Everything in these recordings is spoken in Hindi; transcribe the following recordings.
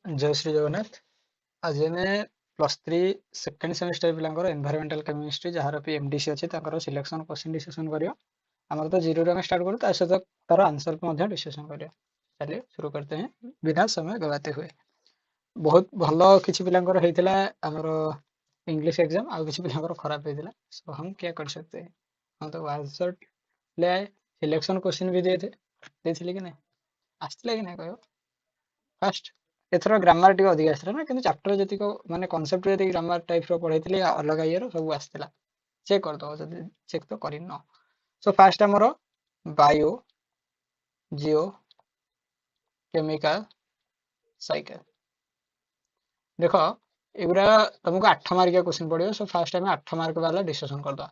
जय श्री जगन्नाथ। आज आम +3 सेकेंड सेमिस्टर पिलांकर एनवायरमेंटल केमिस्ट्री जार पीएमडीसी अच्छे सिलेक्शन क्वेश्चन डिस्कशन करियो। आमर तो जीरो में स्टार्ट करूँ सहित तार आंसर को डिस्कशन करियो। चलिए शुरू करते हैं बिना समय गवाते हुए। बहुत भल किसी पिलांकर होइतिला हमर इंग्लिश एग्जाम आउ किसी पिलांकर खराब होइतिला। सो हम क्या कर सकते हैं, हम तो आंसर ले आए, सिलेक्शन क्वेश्चन भी दिए थे, देथिले कि नहीं, आसथिला कि नहीं कहयो फास्ट। एथर ग्रामर टी अधिक आसला ना, किंतु चैप्टर जतिक माने कांसेप्ट जति ग्रामर टाइप रो पढैथिले अलग इयर सब आसथिला। चेक कर दो जति चेक तो करिन। सो फास्ट हमर बायो जियो केमिकल साइकिल। देखो एगुरा तुमको 8 मार्किया क्वेश्चन पड़ियो। सो फास्ट हमें 8 मार्क वाला डिस्कशन कर दो।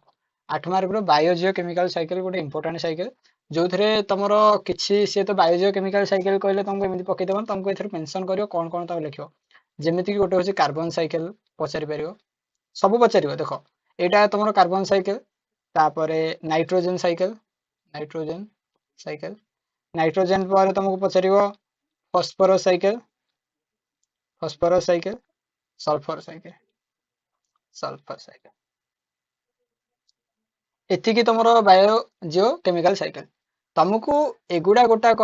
8 मार्क रो बायो जियो केमिकल साइकिल गोटे इंपोर्टेंट साइकिल जो थे तुम किसी सी तो बायो जियो केमिकल साइकिल कहले तुमको एमती पकईदेव, तुमको एथर मेंशन करियो कौन कौन तक लिखियो। जेमिति कि गोटे होची कार्बन साइकिल पचारि परियो, सब पचारियो। देखो एटा तुमरो कार्बन साइकिल, तापरे nitrogen cycle, nitrogen cycle, nitrogen पर तुमको पचारियो phosphorus cycle, phosphorus cycle, sulphur cycle, sulphur cycle. एतिकी तुमरो बायो जियो केमिकल साइकिल। तुमको एगुडा गोटाक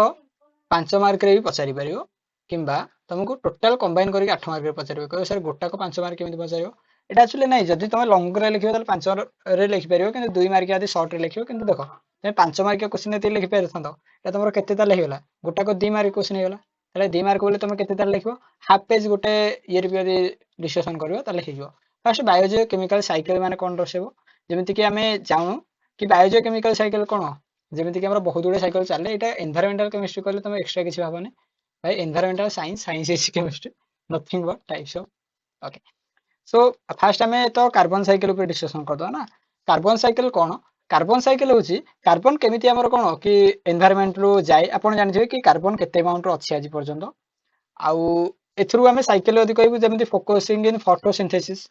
5 मार्क रे भी पचारि परियो, किंबा तुमको टोटल कंबाइन करके 8 मार्क रे पचारियो। कहो सर गोटाक 5 मार्क केमिति पचारियो, एटा एक्चुअली नहीं। जदि तुम लॉन्ग रे लिखियो ताले 5 रे लिखि परियो, किंतु 2 मार्क आदि शॉर्ट रे लिखियो। किंतु देखो तुम 5 मार्क क्वेश्चन एति लिखि परथंतो, एटा तुमरो केते ताले हेगला, गोटाक 2 मार्क क्वेश्चन हेगला। ताले 2 मार्क बोले तुम केते ताले लिखियो, हाफ पेज गोटे ईयर भी यदि डिस्कशन करियो ताले हेजियो। फास्ट बायोजियो केमिकल साइकिल माने कोन दर्शेबो, जेमिति कि हमें जानू कि बायोजियो केमिकल साइकिल कोन। जेमिति कि हमर बहुत गुडे साइकिल चाले, एटा एनवायरमेंटल केमिस्ट्री कहले तुम एक्स्ट्रा किछि भाबने भाई। Environmental science, science is chemistry, nothing but types of. Okay, so fast हमें तो कार्बन साइकिल ऊपर डिस्कशन कर दो ना। कार्बन साइकिल कोन, कार्बन साइकिल होची कार्बन केमिति हमर कोन कि एनवायरमेंट रो जाय। आपण जानिथिबे कि कार्बन केते अमाउंट रो अछि आज पर्यंत। आउ एथरू हमें साइकिल यदि कहबो जेमिति focusing in photosynthesis,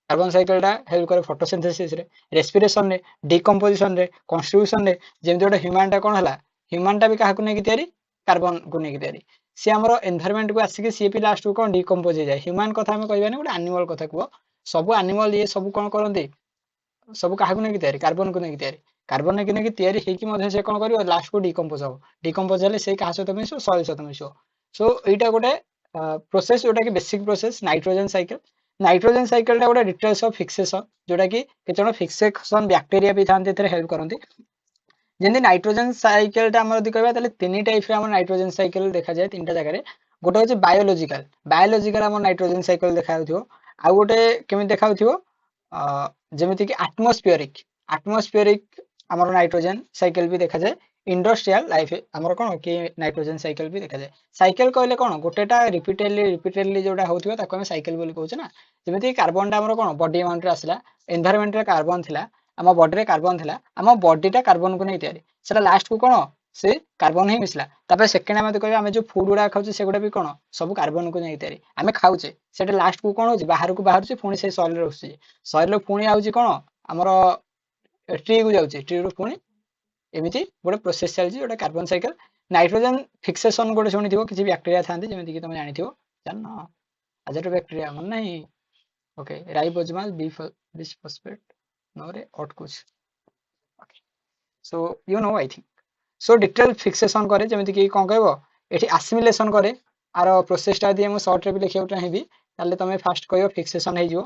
carbon cycle टा हेल्प करे फोटोसिंथेसिस रे, रेस्पिरेशन रे, डिकम्पोजिशन रे, कन्स्टिट्यूशन रे। जेमिति गोटे ह्यूमन टा कोन हला, ह्यूमन टा भी काहाकु नै कि तयारी, कार्बन को नै कि तयारी। सी हमरो एनवायरमेंट को आसिक सी भी लास्ट को कोन डिकम्पोज हो जाय। ह्यूमन कथा हम कहबानी, गोटे एनिमल कथा को। सब एनिमल ये सब कोन करंती, सब काहाकु नै कि तयारी, कार्बन को नै कि तयारी। कार्बन नै कि तयारी हेकी मध्ये से कोन करियो, लास्ट को डिकम्पोज हो। डिकम्पोज हेले से काहा सहित मिसो, सॉइल सहित मिसो। सो एटा गोटे प्रोसेस जोटा कि basic process nitrogen cycle. Nitrogen cycle टा गोटे डिटेल्स ऑफ फिक्सेशन, जोटा कि केतन फिक्सेशन बैक्टीरिया भी थांते एथरे हेल्प करंती। जेंति नाइट्रोजन साइकिल टा हमर यदि कहबा ताले तीन टाइप रे हमर नाइट्रोजन साइकिल देखा जाय, तीनटा जगह रे। गोटे होचे बायोलॉजिकल, बायोलॉजिकल हमर नाइट्रोजन साइकिल देखा होथिबो। आ गोटे केमि देखा होथिबो जेमिति कि एटमॉस्फेरिक, एटमॉस्फेरिक हमर नाइट्रोजन साइकिल भी देखा जाय। इंडस्ट्रियल लाइफ हमर कोन कि नाइट्रोजन साइकिल भी देखा जाय। साइकिल कहले कोन, गोटेटा रिपीटेडली जोटा होथिबो ताको हम साइकिल बोली कहउछ ना। जेमिति कार्बन टा हमर कोन बॉडी अमाउंट रे आसला, एनवायरमेंट रे कार्बन थिला, हम बॉडी रे कार्बन थिला, हम बॉडी टा कार्बन को नै तयारी। सेटा लास्ट को कोन से कार्बन ही मिसला। तापर सेकंड हम कहबा हम जो फूड गुडा खाउछ से गुडा भी कोन सब कार्बन को नै तयारी। हम खाउछे सेटा लास्ट को कोन होची, बाहर को बाहर पुणी से सॉइल रे उसी, सॉइल रो पुणी आउची कोन हमर ट्री को जाउची, ट्री रो पुणी एमिति गोटे प्रोसेस चलची जोटा कार्बन साइकिल। नाइट्रोजन फिक्सेशन गोटे सुनिथिबो, किछि बैक्टीरिया थांती जेमिति कि तुम जानिथिबो, जान्न अजर बैक्टीरिया मन नहीं। ओके, राइबोसोमल बिस्फोस्फेट नोरे और कुछ। Okay, so you know I think. So detail fixation करे जेमिति कि कोन कहबो एठी एसिमिलेशन करे। आर प्रोसेस टा यदि हम शॉर्ट रे भी लिखियो चाहेबी ताले तमे फास्ट कहयो फिक्सेशन हे जिवो,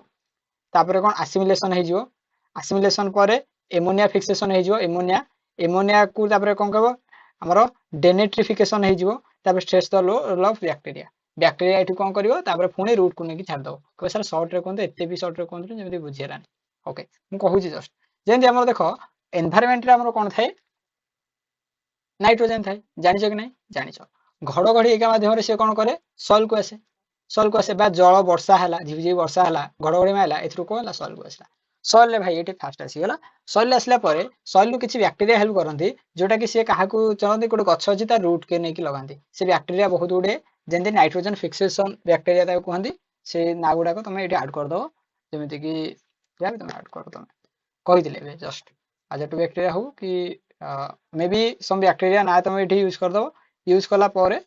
तापर कोन एसिमिलेशन हे जिवो, एसिमिलेशन परे एमोनिया फिक्सेशन हे जिवो। एमोनिया, एमोनिया को तापर कोन कहबो हमरो डेनिट्रिफिकेशन हे जिवो। तापर stress the role of bacteria, bacteria एठी कोन करिवो तापर पुणी रूट को नेकी छाड़ दो। कहबो सर शॉर्ट रे कोन एते भी शॉर्ट रे कोन जेमिति बुझियरानी। ओके, मु कहूची जस्ट जेंति हमर देखो एनवायरमेंट रे हमर कोन थाए, नाइट्रोजन थाए, जानिଛ कि नहीं जानिଛ। घड़घड़ी एका माध्यम से कौन करे, सॉइल को आसे, सॉइल को आसे बा जल वर्षा हला, झिपझिपि वर्षा हला, घड़घड़ी माइला, एथरु को हला सॉइल को आसला। सॉइल रे भाई एठी फास्ट आसी गला। सॉइल आसला परे सॉइल नु किछि बैक्टीरिया हेल्प करंती, जोटा कि से काहाकू चाहंती कोड गछ अछि ता रूट के नै कि लगांती। से बैक्टीरिया बहुत गुडे जेंति नाइट्रोजन फिक्सेशन बैक्टीरिया ताको कहंती। से ना गुडा को तमे एठी ऐड कर दो, जेमिति कि या तमे ऐड कर तमे कहि दिले बे जस्ट अजटू बैक्टीरिया हो कि मे बी सम बैक्टीरिया ना तमे एठी यूज कर दो। यूज कला परे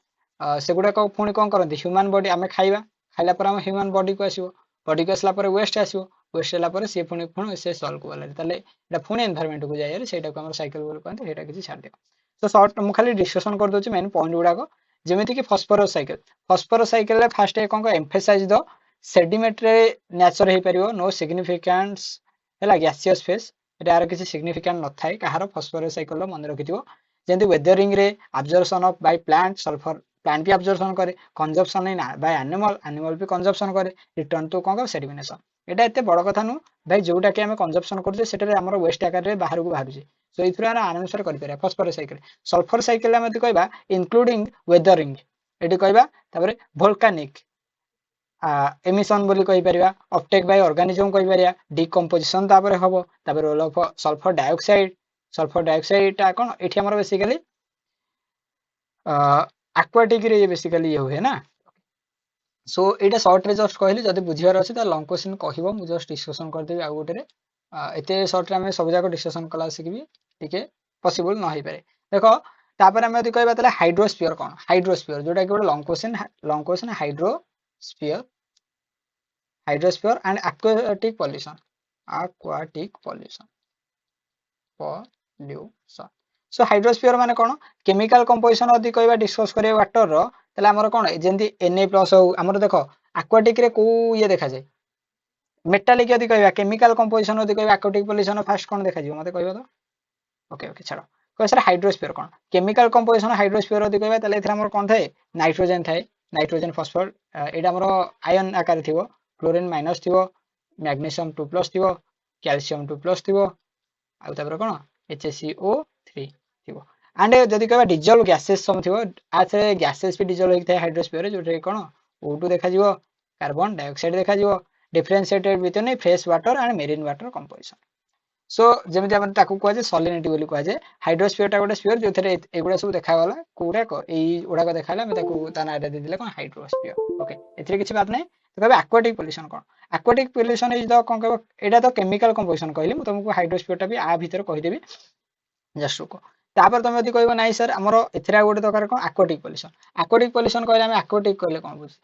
सेगुड़ाक पुणी कौन करती ह्यूमन बॉडी आम खाइबा खाइला पर आम ह्यूमन बॉडी को आसो बॉडी को आसला वेस्ट आसो वेस्ट है सी पुणी पुणी से सल को गला पुणी एनवायरमेंट को जाए से साइकिल कहते हैं किसी छाड़ दियो तो सर्ट मुझे खाली डिस्कसन कर दूसरी मेन पॉइंट गुड़ाक जमीक फस्फरस साइकिल फास्ट कौन एम्फेसाइज द सेडिमेंट्रे नेचर हो पार नो सिग्निफिकेंस है गैसियस फेस यार किसी सिग्निफिकेंट न थाए कहार फस्फरस साइकिल मन रखि जमी वेदरिंग रे absorption of by plant sulphur plant भी अब्जर्पशन करे consumption in by animal animal भी कंजप्शन करे रिटर्न टू कौन सेडिमिनेशन एटा एते बड़ कथा नु भाई जोटा कि हम कंजप्शन करछे सेटा हमर वेस्ट आकार रे बाहर को बाहर सो इथरा आरामसर कर पारे फॉस्फरस साइकिल सल्फर साइकिल हम कहबा इंक्लूडिंग वेदरिंग एटी कहबा तापर वोल्केनिक एमिशन बोली कहि परिबा अपटेक बाय ऑर्गेनिज्म कहि परिबा डिकंपोजिशन तापर हबो तापर रोल ऑफ सल्फर डाइऑक्साइड टा कोन एठी हमर बेसिकली एक्वाटिक रे बेसिकली ये हुए ना सो एटा शॉर्ट रे जस्ट कहली जदी बुझियार अछि त लॉन्ग क्वेश्चन कहबो मु जस्ट डिस्कशन कर देबी आ गोटे रे एते शॉर्ट रे हम सब जाको डिस्कशन कला सिकबी ठीके पॉसिबल न होई पारे देखो तापर हम यदि कहबा तले हाइड्रोस्फीयर कोन हाइड्रोस्फीयर जोटा कि long question hydrosphere and aquatic pollution so hydrosphere माने कोन केमिकल कंपोजिशन यदि कहबा डिस्कस करे वाटर रो तले हमर कोन जेंति Na+ हो हमर देखो aquatic रे को ये देखा जाय मेटालिक यदि कहबा केमिकल कंपोजिशन यदि कहबा aquatic pollution फास्ट कोन देखा जिवो मते कहबा तो ओके ओके छाड़ो कह सर हाइड्रोस्फीयर कोन केमिकल कंपोजिशन हाइड्रोस्फीयर यदि कहबा तले एथरा हमर कोन थाए नाइट्रोजन थाए नाइट्रोजन फॉस्फोर एटा हमर आयन आकार थिवो क्लोरीन माइनस थिवो मैग्नीशियम 2+ थिवो कैल्शियम 2+ थिवो आ तापर कोन HCO3 थिवो एंड जदि कहबा डिजॉल्व गैसेस सम थिवो आसे गैसेस भी डिजॉल्व होई थाए हाइड्रोस्फीयर जोटे कोन O2 देखा जिवो कार्बन डाइऑक्साइड देखा जिवो differentiated between fresh water and marine water composition so जेमिति हम ताकू कह जे सॉलिनिटी बोली कह जे हाइड्रोस्फीयर टा गोटे स्फीयर जोथरे एगुडा सब देखा गला कोडा को एई उडा को देखाला हम ताकू ता नाटा दे दिले कोन हाइड्रोस्फीयर ओके एथरे किछि बात नै तो कहबे aquatic pollution cone aquatic pollution is the cone कहबो एटा तो केमिकल कंपोजिशन कहली म तुमको हाइड्रोस्फीयर टा भी आ भीतर कहि देबी जस्ट रुको तापर तुम यदि कहबो नै सर हमरो एथरा गोटे दरकार कोन एक्वाटिक पोल्यूशन कहले हम एक्वाटिक कहले कोन बुझी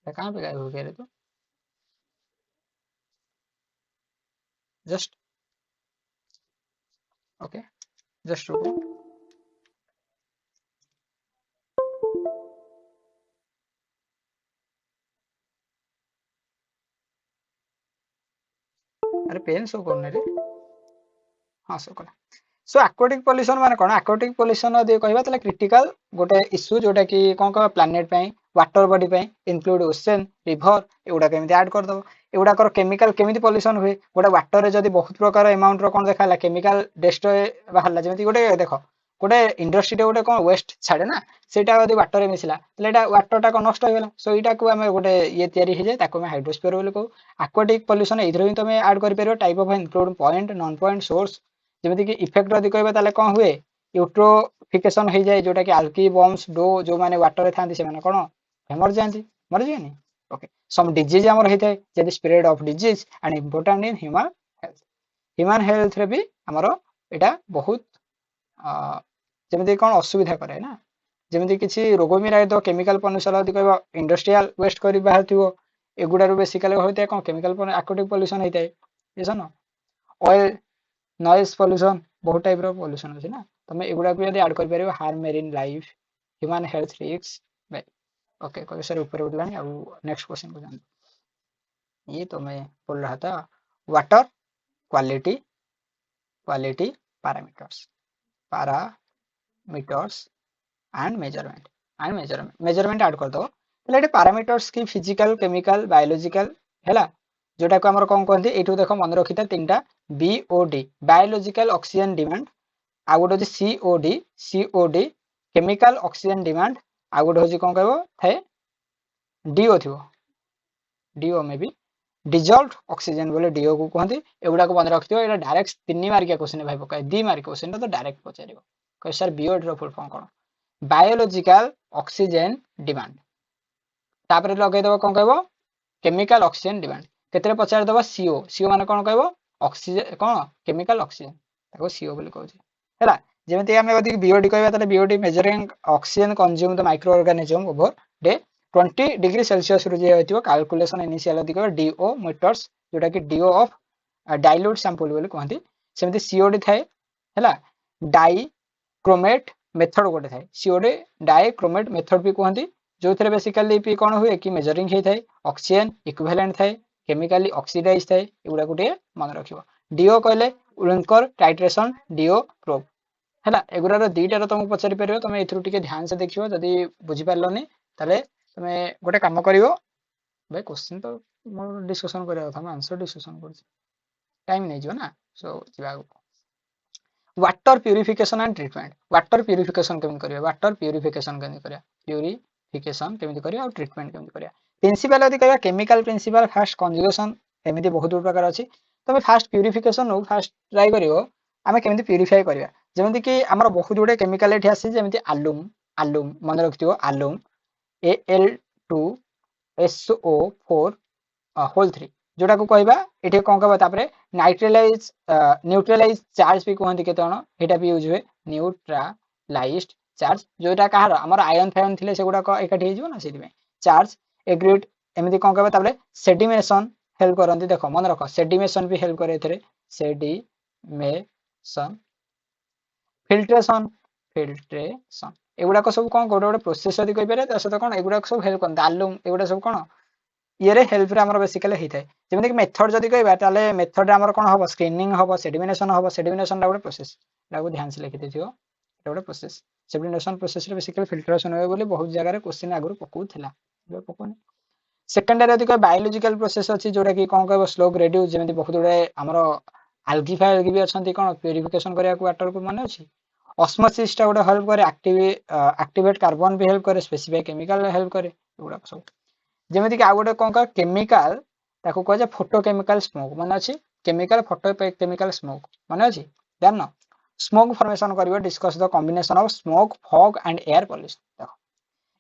कहां पे गायब हो गया रे तू जस्ट ओके जस्ट रुको अरे पेन शो करने रे हाँ शो कला सो एक्वाटिक पोल्यूशन माने कोन एक्वाटिक पोल्यूशन यदि कहबा तले क्रिटिकल गोटे इश्यू जोटा कि कोन कहबा प्लैनेट पई वाटर बॉडी पई इंक्लूड ओशन रिवर एउडा केमिति ऐड कर दबो एउडा कर केमिकल केमिति पोल्यूशन हुए गोटे वाटर रे जदी बहुत प्रकार अमाउंट रो कोन देखाला केमिकल डिस्ट्रॉय बाहरला जेमिति गोटे देखो गोटे इंडस्ट्री रे गोटे कोन वेस्ट छाडे ना सेटा यदि वाटर रे मिसिला तले एटा वाटर टा को नष्ट हो गेला सो एटा को हम गोटे ये तयारी हे जाय ताको हम हाइड्रोस्फीयर बोली कहू एक्वाटिक पोल्यूशन इधर ही तुम ऐड कर परियो type of include point non point source जेमिति कि इफेक्ट यदि कहबा तले कोन हुए यूट्रोफिकेशन हो जाय जोटा कि अल्की बॉम्ब्स डो जो माने वाटर रे थांती से माने कोन मर जांती मर जायनी ओके सम डिजीज हमर हेते जदी spread of disease and important in human health रे भी हमर एटा बहुत जेमिति कोन असुविधा करे ना जेमिति किछि रोग मिराय तो केमिकल पोल्यूशन यदि कहबा इंडस्ट्रियल वेस्ट करी बाहर थिवो एगुडा रो बेसिकली होते कोन केमिकल एक्वाटिक पोल्यूशन हेते येसन ऑयल नॉइज पोल्यूशन बहुत टाइप रो पोल्यूशन अछि ना तमे एगुडा को यदि ऐड कर परियो harm marine life human health risk बाय ओके कोई सर ऊपर उठलानी अब नेक्स्ट क्वेश्चन को जान ये तो मैं बोल रहा था water quality parameters and measurement add कर दो पहले पैरामीटर्स की फिजिकल केमिकल बायोलॉजिकल हैला जोटा को हमर कोन कहंती एठू देखो मन रखिता तीनटा बीओडी बायोलॉजिकल ऑक्सीजन डिमांड आ गोटे सीओडी केमिकल ऑक्सीजन डिमांड आ गोटे होची कोन कहबो थाए डीओ थिवो डीओ में भी डिजॉल्व्ड ऑक्सीजन बोले डीओ को कहंती एगुडा को मन रखियो एटा डायरेक्ट 3 मार्क क्वेश्चन भाई पकाय 2 मार्क क्वेश्चन तो डायरेक्ट पचारियो कह सर बीओडी रो फुल फॉर्म कोन बायोलॉजिकल ऑक्सीजन डिमांड तापर लगे दबो कोन कहबो केमिकल ऑक्सीजन डिमांड केतरे पचार दबो सीओ माने कोन कहबो ऑक्सीजन कोन केमिकल ऑक्सीजन ताको सीओ बोली कहउची हैला ଯେମିତି ଆମେ ଯଦି BOD କହିବା ତାହେଲେ BOD measuring oxygen consumed the microorganism over day 20 degree Celsius ରୁ ଯେ ହେଇଥିବ calculation initial ଯଦି କହିବା DO meters जोटा कि DO of dilute sample ବୋଲି କହନ୍ତି ସେମିତି COD ଥାଏ ହେଲା डाइक्रोमेट मेथड गोटे थाए COD डाइक्रोमेट मेथड भी कहती जो थे बेसिकली कौन हुए कि मेजरिंग होता है ऑक्सीजन इक्विवेलेंट थाए केमिकली ऑक्सीडाइज थाए एगुड़ा गोटे मन रखियो DO कहले उनकर टाइट्रेशन DO प्रोब है एगुड़ा दुईटार तुमको पचारि पार तुम ए ध्यान से देखियो जदि बुझी पारलनी ताले तुम गोटे काम करिवो भाई क्वेश्चन तो मोर डिस्कशन करिया था आंसर डिस्कशन कर टाइम नहीं जो ना सो जीवा water purification and treatment water purification केमि करिया वाटर प्यूरिफिकेशन केमि करिया प्यूरिफिकेशन केमि करिया और ट्रीटमेंट केमि करिया प्रिंसिपल यदि कहबा केमिकल प्रिंसिपल फास्ट कंजुगेशन एमिति बहुत प्रकार अछि तबे फास्ट प्यूरिफिकेशन नो फास्ट ट्राई करियो आमे केमिति प्यूरिफाई करिया जेमिति कि हमर बहुत गुडे केमिकल एठी आसी जेमिति आलुम मन रखियो आलुम Al2SO4 होल 3 जोटा को कहबा एठी कोन कहबा तापरे नाइट्रलाइज न्यूट्रलाइज चार्ज भी कहंती केते जण एटा भी यूज हुए न्यूट्रलाइज्ड चार्ज जोटा कहार हमर आयन फायन थिले सेगुडा को एकाठी हे जिवो ना सेति में चार्ज एग्रीड एमिति कोन कहबा तापरे सेडिमेशन हेल्प करंती देखो मन रखो सेडिमेशन भी हेल्प करे एथरे सेडिमेशन फिल्ट्रेशन एगुडा को सब कोन गोटे गोटे प्रोसेस यदि कहि पारे त कोन एगुडा सब हेल्प करन आलुम एगुडा सब कोन ये हेल्प रे हमर बेसिकली हेइ थाए जेमिति कि मेथड जदि कहबा ताले मेथड रे हमर कोन हबो स्क्रीनिंग हबो सेडिमिनेशन गोटे प्रोसेस लागो ध्यान से लिखि देथियो एटा गोटे प्रोसेस सेडिमिनेशन प्रोसेस रे बेसिकली फिल्ट्रेशन होय बोली बहुत जगह रे क्वेश्चन आगुर पकोउथिला बे पकोने सेकेंडरी यदि कहबा बायोलॉजिकल प्रोसेस अछि जोटा कि कोन कहबो स्लो ग्रेडियस जेमिति बहुत गुडे हमर algae फाइल भी अछंती कोन प्यूरिफिकेशन करिया को वाटर को माने अछि ऑस्मोसिस टा गोटे हेल्प करे एक्टिवेट कार्बन भी हेल्प करे स्पेसिफिक केमिकल हेल्प करे एगुडा सब जेमिति कि आ गोटे कोन का केमिकल ताको कह जे फोटोकेमिकल स्मोक माने अछि केमिकल फोटोकेमिकल स्मोक माने अछि जान स्मोक फॉर्मेशन करिवो discuss the combination of smoke fog and air pollution देखो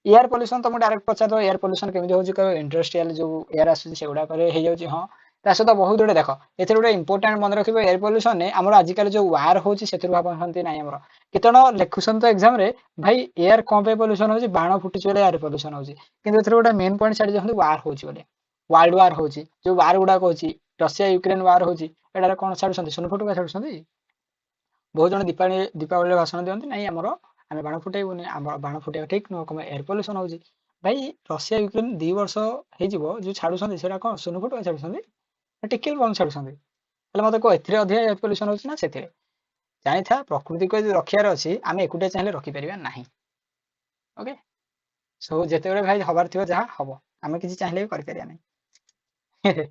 एयर पॉल्यूशन तुम डायरेक्ट पचार दो एयर पॉल्यूशन केमिति होची कह इंडस्ट्रियल जो एयर आसी सेगुडा करे हे जाउची हां ता सहित बहुत गुडे देखो एथे गुडे इंपोर्टेंट मन रखिबो एयर पॉल्यूशन ने हमर आजिकल जो वार होची सेतिर भाबन हंती नाही हमर केतण लेखुसन तो एग्जाम रे भाई एयर कम पे पॉल्यूशन होची बाण फुटी चले एयर पॉल्यूशन होची किंतु एथे गुडे मेन पॉइंट छाडी जहंती वार होची बोले वर्ल्ड वार होची जो वार गुडा होची रशिया यूक्रेन वार होची एडारे कोन छाडुसंती सुन फुटुका छाडुसंती बहुत जण दीपावली भाषण दियंती नाही हमर आमे बाण फुटाइबोनी हमर बाण फुटाइबा ठीक न कम एयर पॉल्यूशन होची भाई रशिया यूक्रेन 2 वर्ष हे जिवो जो छाडुसंती सेडा कोन सुन फुटुका छाडुसंती टिकल बन छाडुसंती हले मते को एथिरे अधिक एयर पॉल्यूशन होची ना सेथिरे जानि था प्रकृति को रखियार अछि आमे एकुटे चाहिले रखि परिबा नाही ओके सो जेते बेले भाई हबार थिबो जहा हबो आमे किछि चाहिले करि परिया नाही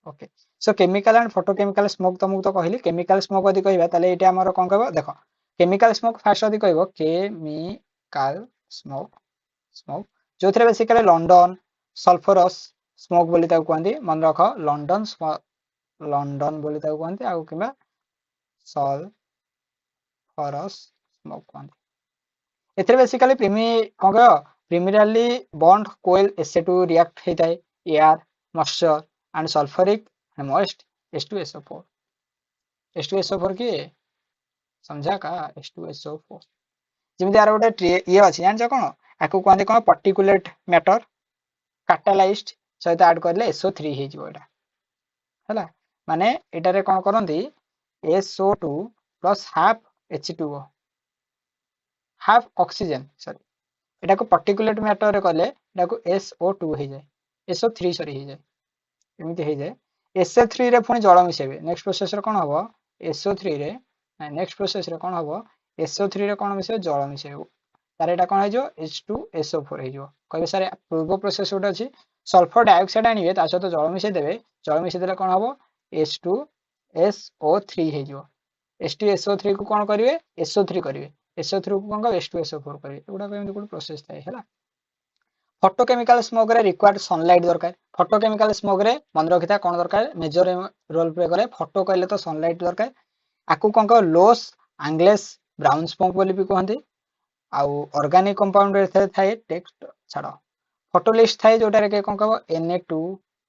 okay so chemical and photochemical smoke तुमको तो कहली केमिकल स्मोक यदि कहबा ताले एटा हमर कोन कहबो देखो केमिकल स्मोक फास्ट यदि कहबो केमिकल स्मोक जो थरे बेसिकली लंडन सल्फरस स्मोक बोली ताको कहंती मन रखो लंडन बोली ताको कहंती आ किबा सल्फरस स्मोक कहंती एथरे basically primarily bond coil Sa2 react हेताय air moisture and sulfuric and moist H2SO4 H2SO4 के समझा का H2SO4 जेमिति आर गोटे ये अछि जान कोन आकु कहंती कोन पार्टिकुलेट मैटर कैटालाइज्ड सहित ऐड करले SO3 हे जिवो एटा हला माने एटा रे कोन करंती SO2 plus half H2O half oxygen sorry एटा को पार्टिकुलेट मैटर रे करले एटा को SO2 हे जाय SO3 सॉरी हे जाय एमिति हे जाय SO3 रे पुनी जल मिसेबे नेक्स्ट प्रोसेस रे कोन हबो SO3 रे नेक्स्ट प्रोसेस रे कोन हबो SO3 रे कोन मिसेबे जल मिसेबे तार एटा कोन हे जो H2SO4 हे जो कहबे सर पूर्व प्रोसेस उडा अछि सल्फर डाइऑक्साइड आनिबे ता सहित जल मिसे देबे जल मिसे देले कोन हबो H2SO3 हे जो H2SO3 को कोन करिवे SO3 करिवे SO3 को कोन H2SO4 करिवे एगुडा एमिति कोन प्रोसेस थाए हैला फोटोकेमिकल स्मोक रे रिक्वायर्ड सनलाइट दरकार फोटोकेमिकल स्मोक रे मन रखिता कोन दरकार मेजर रोल प्ले करे फोटो कहले तो सनलाइट दरकार आकु कोन को लोस एंगलेस ब्राउन स्मोक बोली भी कहंती आउ ऑर्गेनिक कंपाउंड रे थाए टेक्स्ट छाडो फोटोलिस्ट थाए जोटा रे के कोन कहबो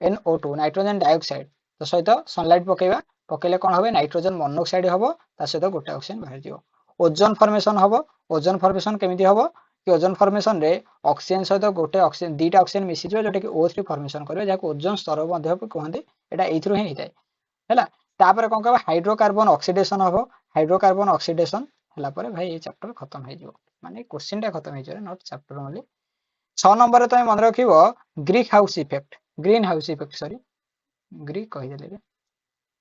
NO2 नाइट्रोजन डाइऑक्साइड तो सहित सनलाइट पकेबा पकेले कोन होबे नाइट्रोजन मोनोऑक्साइड होबो ता सहित गोटे ऑक्सीजन बाहर जिवो ओजोन फॉर्मेशन हबो ओजोन फॉर्मेशन केमिति हबो कि ओजोन फॉर्मेशन रे ऑक्सीजन सहित गोटे ऑक्सीजन दीटा ऑक्सीजन मिसी जो जोटा कि O3 फॉर्मेशन करियो जाको ओजोन स्तर मध्ये कहंती एटा एथरो ही हिताय हैला तापर कोन कहबा हाइड्रोकार्बन ऑक्सीडेशन हबो हाइड्रोकार्बन ऑक्सीडेशन हला पर भाई ये चैप्टर खत्म हे जो माने क्वेश्चन टा खत्म हे जो नॉट चैप्टर ओनली 6 नंबर तुम मन रखिबो greenhouse effect sorry Greek कहि देले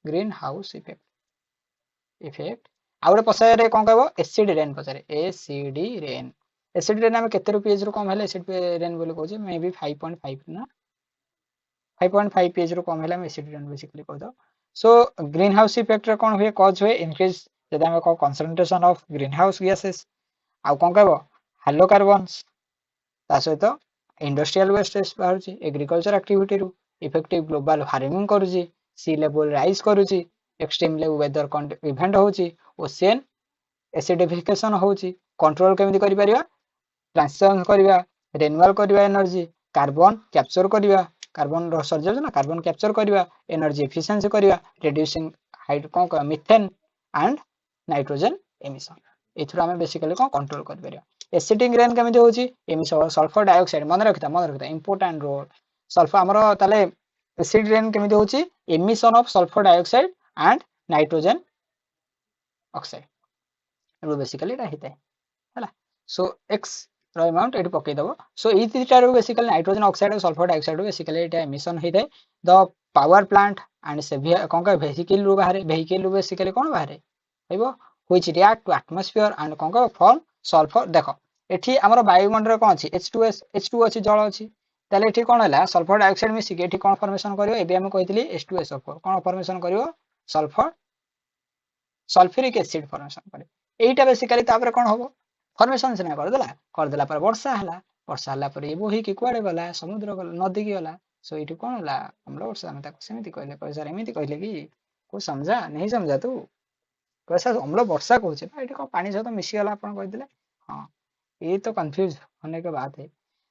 ग्रीन हाउस इफेक्ट आ गोटे पछारे कोन कहबो एसिड रेन पछारे एसिड रेन हम केते पीएच रु कम हेले एसिड रेन बोली कहूजे मे बी 5.5 ना 5.5 pH रो कम हेला हम एसिड रेन बेसिकली कहू दो सो ग्रीन हाउस इफेक्ट रे कोन हुए कॉज हुए इंक्रीज जदि हम को concentration of greenhouse gases आ कोन कहबो हाइड्रोकार्बन्स ता सहित इंडस्ट्रियल वेस्टेज बाहर एग्रीकल्चर एक्टिविटी रु इफेक्टिव ग्लोबल वार्मिंग करूची सी लेवल राइज करूची एक्सट्रीम वेदर इवेंट होची ओशियन एसिडिफिकेशन होची कंट्रोल केमिति करि परिबा ट्रांसफर करिबा रिन्यूअल करिबा एनर्जी कार्बन कैप्चर करिबा कार्बन सर जाउ ना कार्बन कैप्चर करिबा एनर्जी एफिशिएंसी करिबा रिड्यूसिंग हाइड कोन मिथेन एंड नाइट्रोजन एमिशन एथरा हम बेसिकली कोन कंट्रोल करि परिबा एसिडिक रेन केमिति होची एमिशन सल्फर डाइऑक्साइड मन रखता इंपोर्टेंट रोल सल्फर हमरो ताले एसिड रेन केमिति होची emission of sulphur dioxide and nitrogen oxide रो बेसिकली रहिता हैला सो x रो अमाउंट एटी पके दबो सो ई तीटा रो बेसिकली नाइट्रोजन ऑक्साइड और सल्फर डाइऑक्साइड रो बेसिकली एटा एमिशन हेइते the power plant and severe कोन का वेहिकल रो बेसिकली कोन बाहरे हेबो which react to atmosphere and कोन का फॉर्म सल्फर देखो एठी हमर वायुमंडल कोन अछि H2 अछि जल अछि ताले एठी कोन हला सल्फर डाइऑक्साइड मिसी के एठी कोन फॉर्मेशन करियो एबे हम कहितली H2SO4 कोन फॉर्मेशन करियो सल्फर सल्फ्यूरिक एसिड फॉर्मेशन करे एटा बेसिकली तापर कोन होबो फॉर्मेशन सिना कर देला पर वर्षा हला पर ये बोही कि कुआडे गला समुद्र गला नदी की गला सो इटु कोन हला अम्ल वर्षा हम ताको सेमिति कहले सर एमिति कहले कि को समझा नहीं समझा तू कैसा अम्ल वर्षा कहूचे ना इटु को पानी सहित मिसी गला अपन कहि देले हां ये तो कंफ्यूज होने के बात है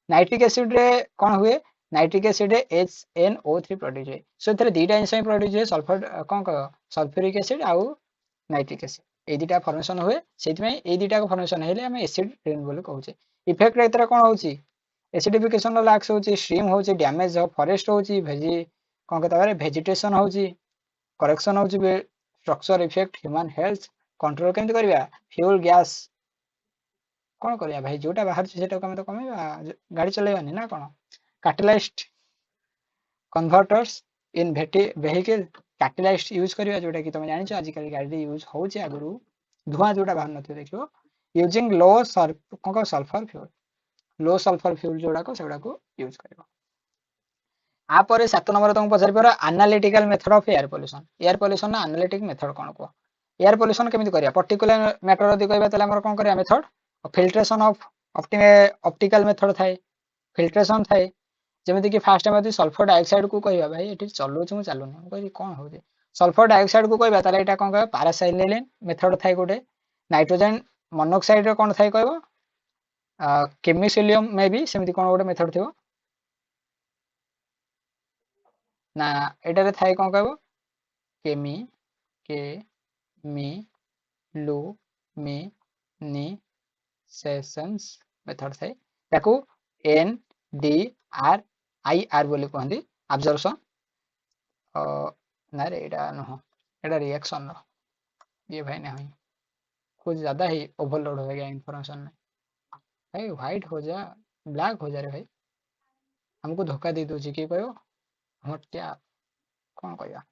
नाइट्रिक एसिड रे कोन हुए नाइट्रिक एसिड रे HNO3 प्रोड्यूस हुए सो एथरे दीटा एंजाइम प्रोड्यूस हुए सल्फर कोन कह सल्फ्यूरिक एसिड आउ नाइट्रिक एसिड ए दुटा फॉर्मेशन हुए सेति में ए दुटा को फॉर्मेशन हेले हम एसिड रेन बोली कहूचे इफेक्ट रे एतरा कोन होची एसिडिफिकेशन लैक्स होची स्ट्रीम होची डैमेज ऑफ फॉरेस्ट होची भेजी कोन कहता बारे वेजिटेशन होची करेक्शन होची structure effect human health control केमति करबा फ्यूल गैस कोन करया भाई जोटा बाहर सेटा हम तो कमेबा गाड़ी चलेबानी ना कोन कैटलिस्ट कन्वर्टर्स इन वेहिकल कैटलिस्ट यूज करबा जोटा कि तुम जानि छ आज कल गाड़ी यूज होचे आगुरु धुआं जोटा बाहर नथि देखियो यूजिंग लो सल्फर फ्यूल जोड़ा को सेडा को यूज करबा आ परे 7 नंबर तुम पछारि पर analytical method of air pollution ना एनालिटिक मेथड कोन को एयर पोल्यूशन केमिति करिया पर्टिकुलर मैटर यदि कहबा तले हमर कोन करिया method filtration of optical method थाए फिल्ट्रेशन थाए जेमिति कि फास्ट टाइम सल्फर डाइऑक्साइड को कहबा भाई एठी चलो छु चालुनी हम कहि कोन होजे सल्फर डाइऑक्साइड को कहबा तले एटा कोन कहबा पैरासाइलिन मेथड थाए गोटे नाइट्रोजन मोनोऑक्साइड रे कोन थाए कहबो केमिसिलियम मे बी सेमिति कोन गोटे मेथड थिबो ना एटा रे थाए कोन कहबो मी लो मी नी सेशंस मेथड थाए ताको NDRIR बोली कहंदी अब्जॉर्प्शन ना रे एटा न एटा रिएक्शन ये भाई नहीं कुछ ज्यादा ही ओवरलोड हो गया इंफॉर्मेशन में भाई व्हाइट हो जा ब्लैक हो जा रे भाई हमको धोखा दे दो कि कहो हम क्या कौन कहया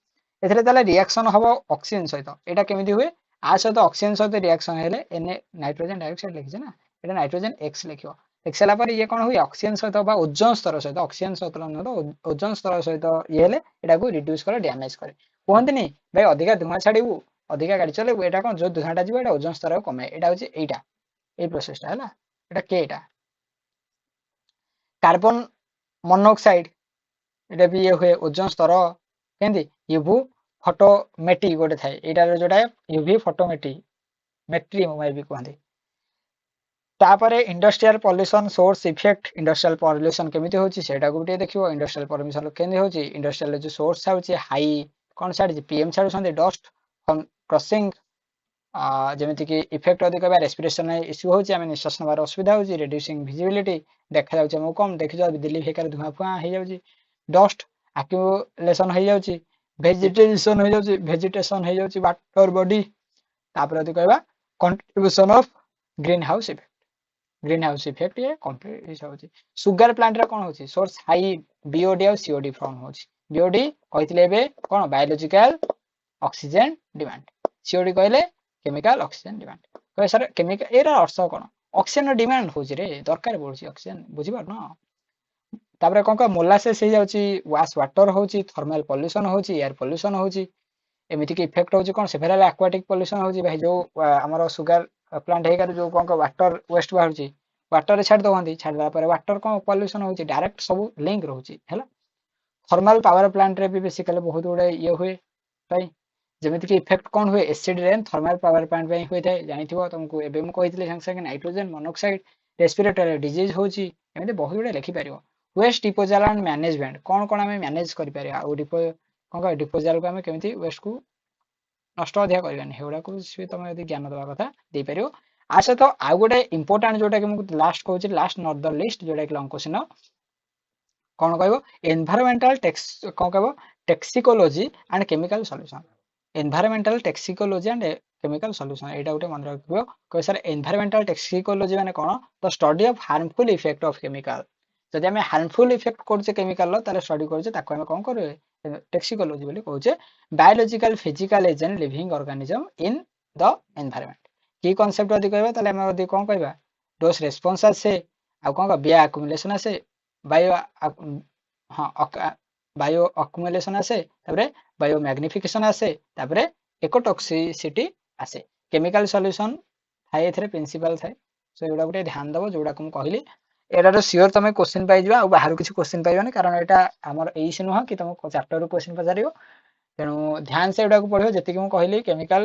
एथरे ताले रिएक्शन हबो ऑक्सीजन सहित एटा केमिति हुए आ सहित ऑक्सीजन सहित रिएक्शन हेले एने नाइट्रोजन डाइऑक्साइड लिखिছে ना एटा नाइट्रोजन X लिखियो लिखला पर ये कोन हुए ऑक्सीजन सहित बा ओजोन स्तर सहित ऑक्सीजन सहित न ओजोन स्तर सहित ये हेले एटा को रिड्यूस करे डैमेज करे कहंतनी भाई अधिका धुआं छाडीबू अधिका गाड़ी चलेबू एटा कोन जो धुआंटा जीव एटा ओजोन स्तर को कमे एटा होची एटा ए प्रोसेसटा हैला एटा के एटा कार्बन मोनोऑक्साइड एटा भी ये हुए ओजोन स्तर केंदी यूवी फोटोमेट्री गोटे थाए एटा जोटा यूवी फोटोमेट्री मेट्री मोबाइल भी कहंदी तापरे industrial pollution source effect industrial pollution केमिति होची सेटा को भी देखियो इंडस्ट्रियल पॉल्यूशन केंदी होची इंडस्ट्रियल जो सोर्स होची हाई कोन साइड पीएम साइड संदे डस्ट क्रॉसिंग ଯେମିତି କି ଇଫେକ୍ଟ ଯଦି କହିବା ରେସ୍ପିରେସନ ଇସ୍ୟୁ ହେଉଛି, ଆମେ ନିଶ୍ୱାସ ନେବାର ଅସୁବିଧା ହେଉଛି, ରିଡ୍ୟୁସିଂ ଭିଜିବିଲିଟି, ଦେଖାଯାଉଛି ଆମକୁ କମ୍, ଦେଖିଯାଉଛି ଦିଲ୍ଲୀ ଫେକାରେ ଧୂଆଁ ଫୁଆଁ ହେଇଯାଉଛି, ଡଷ୍ଟ ଆକ୍ୟୁଲେସନ ହେଇଯାଉଛି, ଭେଜିଟେସନ ହେଇଯାଉଛି ୱାଟର ବଡି। ତାପରେ ଯଦି କହିବା contribution of green house effect ଇଏ କମ୍ପ୍ଲିଟ ହେଉଛି। ସୁଗାର ପ୍ଲାଣ୍ଟରେ କଣ ହେଉଛି, ସୋର୍ସ ହାଇ ବିଓଡି ଆଉ ସିଓଡି ଫର୍ମ ହେଉଛି। ବିଓଡି କହିଥିଲେ ଏବେ କଣ, ବାୟୋଲୋଜିକାଲ ଅକ୍ସିଜେନ ଡିମାଣ୍ଡ, ସିଓଡି କହିଲେ କେମିକାଲ ଅକ୍ସିଜେନ ଡିମାଣ୍ଡ। କହିଲେ ସାର୍ କେମିକାଲ ଏର ଅର୍ଥ କଣ, ଅକ୍ସିଜେନ ଡିମାଣ୍ଡ ହଉଛି ରେ, ଦରକାର ପଡୁଛି ଅକ୍ସିଜେନ, ବୁଝିପାରୁନ। ତାପରେ କଣ କହ, ମୋଲାସେସ୍ ହେଇଯାଉଛି, ୱାଶ ୱାଟର ହଉଛି, ଥର୍ମାଲ ପଲ୍ୟୁସନ ହଉଛି, ଏୟାର ପଲ୍ୟୁସନ ହଉଛି। ଏମିତିକି ଇଫେକ୍ଟ ହଉଛି କଣ, ସେଭେରାଲ ଆକ୍ୱାଟିକ ପଲ୍ୟୁସନ ହଉଛି, ଭାଇ ଯୋଉ ଆମର ସୁଗାର ପ୍ଲାଣ୍ଟ ହେଇକାରୁ ଯୋଉ କଣ ୱାଟର ୱେଷ୍ଟ ବାହାରୁଛି, ୱାଟରରେ ଛାଡି ଦଉଛନ୍ତି, ଛାଡ଼ିଦେଲା ପରେ ୱାଟର କଣ ପଲ୍ୟୁସନ ହଉଛି, ଡାଇରେକ୍ଟ ସବୁ ଲିଙ୍କ ରହୁଛି ହେଲା। ଥର୍ମାଲ ପାୱାର ପ୍ଲାଣ୍ଟରେ ବି ବେସିକାଲି ବହୁତ ଗୁଡେ ଇଏ ହୁଏ ଭାଇ, ଯେମିତିକି ଇଫେକ୍ଟ କଣ ହୁଏ, acid rain thermal power plant ପାଇଁ ହୋଇଥାଏ, ଜାଣିଥିବ ତମକୁ ଏବେ ମୁଁ କହିଥିଲି ସାଙ୍ଗେ ସାଙ୍ଗେ, ନାଇଟ୍ରୋଜେନ ମନୋକ୍ସାଇଡ, ରେସ୍ପିରେଟୋରୀ ଡିଜିଜ ହଉଛି, ଏମିତି ବହୁତ ଗୁଡେ ଲେଖିପାରିବ। ୱେଷ୍ଟ ଡିପୋଜାଲ ଆଣ୍ଡ ମ୍ୟାନେଜମେଣ୍ଟ, କଣ କଣ ଆମେ ମ୍ୟାନେଜ କରିପାରିବା, ଆଉ କଣ କହ ଡିପୋଜାଲକୁ ଆମେ କେମିତି ୱେଷ୍ଟକୁ ନଷ୍ଟ ଅଧିକା କରିବାନି, ସେଗୁଡାକୁ ତମେ ଯଦି ଜ୍ଞାନ ଦେବା କଥା ଦେଇପାରିବ। ଆ ସହିତ ଆଉ ଗୋଟେ ଇମ୍ପୋର୍ଟାଣ୍ଟ ଯୋଉଟା କି ମୁଁ ଲାଷ୍ଟ କହୁଛି, ଲାଷ୍ଟ ନଟ୍ ଦ ଲିଷ୍ଟ, ଯୋଉଟା କି ଲଙ୍ଗ କ୍ୱେଶ୍ଚନ, କଣ କହିବ, ଏନଭାଇରମେଣ୍ଟାଲ କଣ କହିବ, toxicology and chemical solution. Environmental toxicology and chemical solution, ଏଇଟା ଗୋଟେ ମନେ ରଖିବ। କହିବ ସାର୍ ଏନଭାଇରମେଣ୍ଟାଲ ଟେକ୍ସିକୋଲୋଜି ମାନେ କଣ, the study of harmful effect of chemical. ଯଦି ଆମେ ହାର୍ମଫୁଲ ଇଫେକ୍ଟ କରୁଛେ କେମିକାଲର, ତାହେଲେ ଷ୍ଟଡି କରୁଛେ, ତାକୁ ଆମେ କଣ କରିବେ, ଟେକ୍ସିକୋଲୋଜି ବୋଲି କହୁଛେ। Biological physical agent living organism in the environment. କି କନସେପ୍ଟ ଯଦି କହିବା, ତାହେଲେ ଆମେ ଯଦି କଣ କହିବା, ଡୋଜ ରେସ୍ପନ୍ସ ଆସେ, ଆଉ କଣ କହିବା, ବିଆ ଆକୁମୁଲେସନ ଆସେ, ବାୟୋ ବାୟୋ ଆକୁମୁଲେସନ ଆସେ, ତାପରେ ବାୟୋ ମ୍ୟାଗ୍ନିଫିକେସନ ଆସେ, ତାପରେ ଏକୋଟକ୍ସିସିଟି ଆସେ। କେମିକାଲ ସଲ୍ୟୁସନ ଥାଏ, ଏଥିରେ ପ୍ରିନ୍ସିପାଲ ଥାଏ। ସୋ ଏଗୁଡା ଗୋଟେ ଧ୍ୟାନ ଦେବ, ଯୋଉଟାକୁ ମୁଁ କହିଲି। ଏଟାର ସିଓର ତମେ କ୍ୱେଶ୍ଚିନ୍ ପାଇଯିବ, ଆଉ ବାହାରୁ କିଛି କ୍ୱେଶ୍ଚିନ୍ ପାଇବନି, କାରଣ ଏଇଟା ଆମର ଏଇସି ନୁହଁ କି ତମକୁ ଚାପ୍ଟରରୁ କ୍ୱେଶ୍ଚିନ୍ ପଚାରିବ। ତେଣୁ ଧ୍ୟାନ ସେ ଏଗୁଡାକୁ ପଢିବ, ଯେତିକି ମୁଁ କହିଲି କେମିକାଲ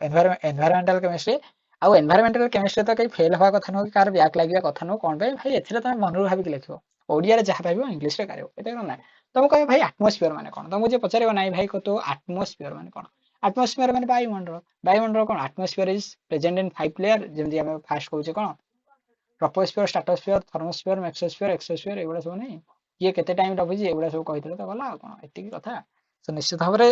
ଏନଭାଇରମେଣ୍ଟାଲ କେମିଷ୍ଟ୍ରି। ଆଉ ଏନଭାଇରମେଣ୍ଟାଲ କେମିଷ୍ଟ୍ରି ତ କେହି ଫେଲ ହବା କଥା ନୁହଁ, କାହାର ବ୍ୟାକ୍ ଲାଗିବା କଥା ନୁହଁ। କଣ ପାଇଁ ଭାଇ, ଏଥିରେ ତମେ ମନରୁ ଭାବିକି ଲେଖିବ, ଓଡିଆରେ ଯାହା ପାଇବ ଇଂଲିଶରେ କାଢିବ, ଏତେ କଣ ନାହିଁ। ତମକୁ କହିବ ଭାଇ ଆଟମୋସ୍ଫିୟର ମାନେ କଣ, ତମକୁ ଯିଏ ପଚାରିବ ନାହିଁ ଭାଇ ତୋ ଆଟମୋସ୍ଫିୟର ମାନେ କଣ, ଆଟମୋସ୍ଫିୟର ମାନେ ବାୟୁମଣ୍ଡଳ। ବାୟୁମଣ୍ଡଳ କଣ, atmosphere is present in 5 layer, ଯେମିତି ଆମେ ଫାଷ୍ଟ କହୁଛେ କଣ, ଟ୍ରୋପୋସ୍ଫିୟର, ଷ୍ଟ୍ରାଟୋସ୍ଫିୟର, ଥର୍ମୋସ୍ଫିୟର, ମେସୋସ୍ଫିୟର, ଏକ୍ସୋସ୍ଫିୟର, ଏଗୁଡା ସବୁ ନାହିଁ। କିଏ କେତେ ଟାଇମ ରଖୁଛି, ଏଗୁଡା ସବୁ କହିଥିଲେ ତ ଗଲା, ଆଉ କଣ, ଏତିକି କଥା। ତ ନିଶ୍ଚିତ ଭାବରେ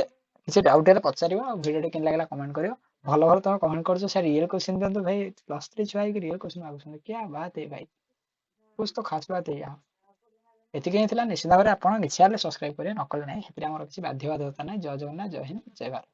କିଛି ଡାଉଟ ହେଲେ ପଚାରିବ, ଆଉ ଭିଡ଼ିଓଟି କେମିତି ଲାଗିଲା କମେଣ୍ଟ କରିବ। ଭଲ ଭଲ ତମେ କମେଣ୍ଟ କରୁଛ, ସାର୍ ରିଏଲ କ୍ୱେଶ୍ଚିନ୍ ଦିଅନ୍ତୁ ଭାଇ, +3 ଛୁଆ ହେଇକି ରିଏଲ କ୍ୱେଶ୍ଚିନ୍ ମାଗୁଛନ୍ତି, କ୍ୟା ବାତ ହେ ଭାଇ, କୁछ ତ ଖାସ ବାତ है। ଏତିକି ହିଁ ଥିଲା। ନିଶ୍ଚିତ ଭାବରେ ଆପଣ ଇଚ୍ଛା ହେଲେ ସବସ୍କ୍ରାଇବ କରିବେ, ନ କଲେ ନାହିଁ, ସେଥିରେ ଆମର କିଛି ବାଧ୍ୟ ବାଧକତା ନାହିଁ। ଜୟ ଜଗନ୍ନାଥ, ଜୟ ହିନ୍ଦ, ଜୟ ଭାରତ।